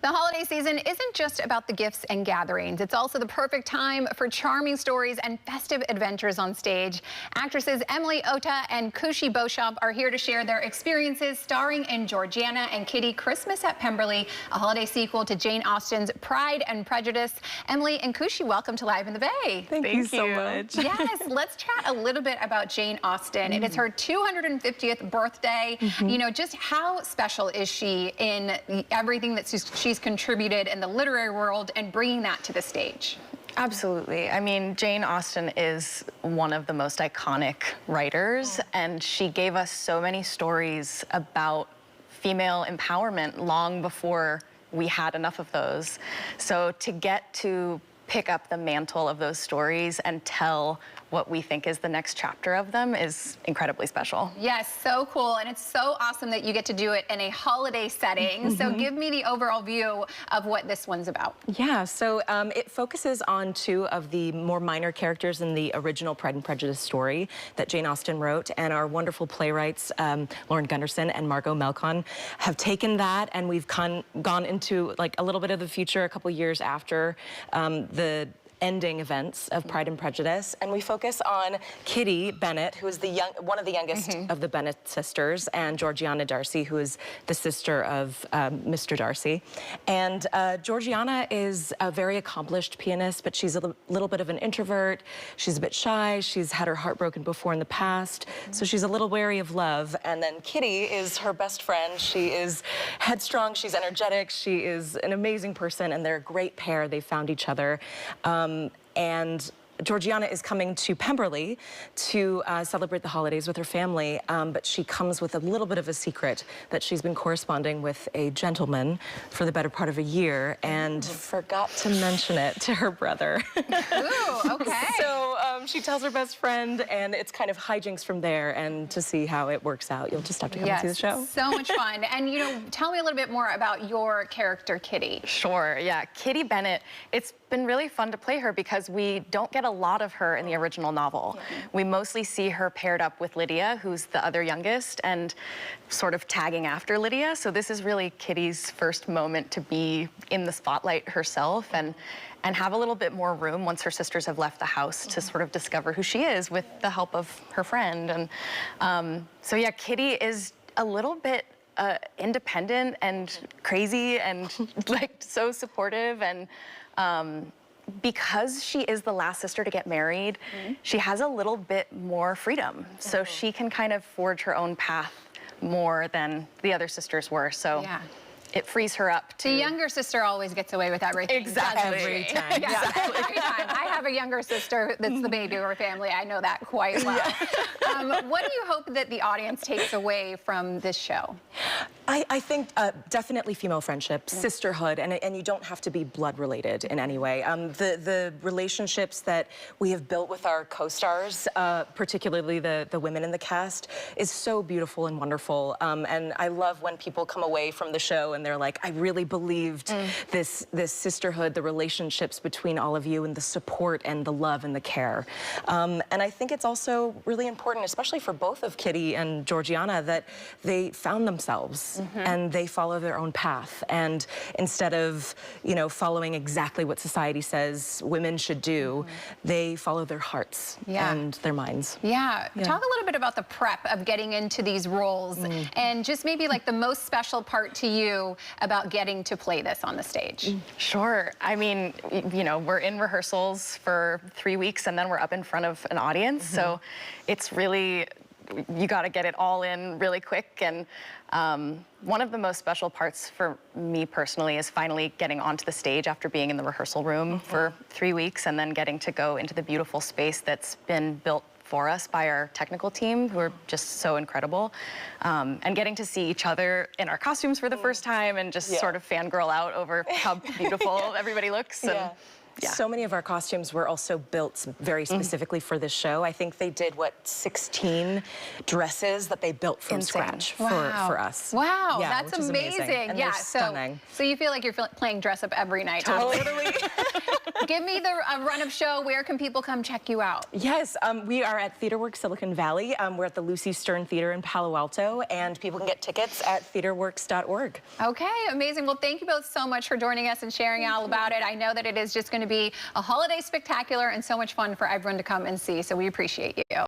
The holiday season isn't just about the gifts and gatherings. It's also the perfect time for charming stories and festive adventures on stage. Actresses Emily Ota and Kushi Beauchamp are here to share their experiences starring in Georgiana and Kitty, Christmas at Pemberley, a holiday sequel to Jane Austen's Pride and Prejudice. Emily and Kushi, welcome to Live in the Bay. Thank you so much. Yes, let's chat a little bit about Jane Austen. It is her 250th birthday. You know, just how special is she in everything that she's contributed in the literary world and bringing that to the stage? Absolutely. I mean, Jane Austen is one of the most iconic writers, and she gave us so many stories about female empowerment long before we had enough of those. So to get to pick up the mantle of those stories and tell what we think is the next chapter of them is incredibly special. Yes, so cool, and it's so awesome that you get to do it in a holiday setting. So give me the overall view of what this one's about. Yeah, so it focuses on two of the more minor characters in the original Pride and Prejudice story that Jane Austen wrote, and our wonderful playwrights, Lauren Gunderson and Margot Melkon, have taken that, and we've gone into like a little bit of the future a couple years after the ending events of Pride and Prejudice, and we focus on Kitty Bennet, who is one of the youngest of the Bennet sisters, and Georgiana Darcy, who is the sister of Mr. Darcy. And Georgiana is a very accomplished pianist, but she's a little bit of an introvert. She's a bit shy. She's had her heart broken before in the past, so she's a little wary of love. And then Kitty is her best friend. She is headstrong. She's energetic. She is an amazing person, and they're a great pair. They found each other. And Georgiana is coming to Pemberley to celebrate the holidays with her family, but she comes with a little bit of a secret that she's been corresponding with a gentleman for the better part of a year and forgot to mention it to her brother. Ooh, okay. So she tells her best friend, and it's kind of hijinks from there, and to see how it works out, you'll just have to come and see the show. So much fun. And, you know, tell me a little bit more about your character, Kitty. Sure, yeah. Kitty Bennet, it's been really fun to play her because we don't get a lot of her in the original novel. We mostly see her paired up with Lydia, who's the other youngest, and sort of tagging after Lydia. So this is really Kitty's first moment to be in the spotlight herself and have a little bit more room once her sisters have left the house to sort of discover who she is with the help of her friend. And so yeah, Kitty is a little bit independent and crazy and like so supportive, and because she is the last sister to get married, she has a little bit more freedom. So she can kind of forge her own path more than the other sisters were. So it frees her up to... The younger sister always gets away with everything. Exactly. Every time. Exactly. Every time. I have a younger sister that's the baby of our family. I know that quite well. What do you hope that the audience takes away from this show? I think definitely female friendship, sisterhood, and you don't have to be blood related in any way. The relationships that we have built with our co-stars, particularly the women in the cast, is so beautiful and wonderful. And I love when people come away from the show and they're like, I really believed this sisterhood, the relationships between all of you, and the support and the love and the care. And I think it's also really important, especially for both of Kitty and Georgiana, that they found themselves. And they follow their own path, and instead of, you know, following exactly what society says women should do, they follow their hearts and their minds. Talk a little bit about the prep of getting into these roles, and just maybe like the most special part to you about getting to play this on the stage. Sure. I mean, you know, we're in rehearsals for 3 weeks and then we're up in front of an audience, so it's really, you got to get it all in really quick. And one of the most special parts for me personally is finally getting onto the stage after being in the rehearsal room for 3 weeks, and then getting to go into the beautiful space that's been built for us by our technical team, who are just so incredible, and getting to see each other in our costumes for the first time and just sort of fangirl out over how beautiful everybody looks. And, so many of our costumes were also built very specifically for this show. I think they did, what, 16 dresses that they built from scratch for us. Wow, that's amazing. And they're stunning. So you feel like you're playing dress up every night. Totally. Give me the run of show. Where can people come check you out? Yes, we are at TheatreWorks Silicon Valley. We're at the Lucy Stern Theater in Palo Alto, and people can get tickets at theatreworks.org. Okay, amazing. Well, thank you both so much for joining us and sharing all about it. I know that it is just going to be a holiday spectacular and so much fun for everyone to come and see, so we appreciate you.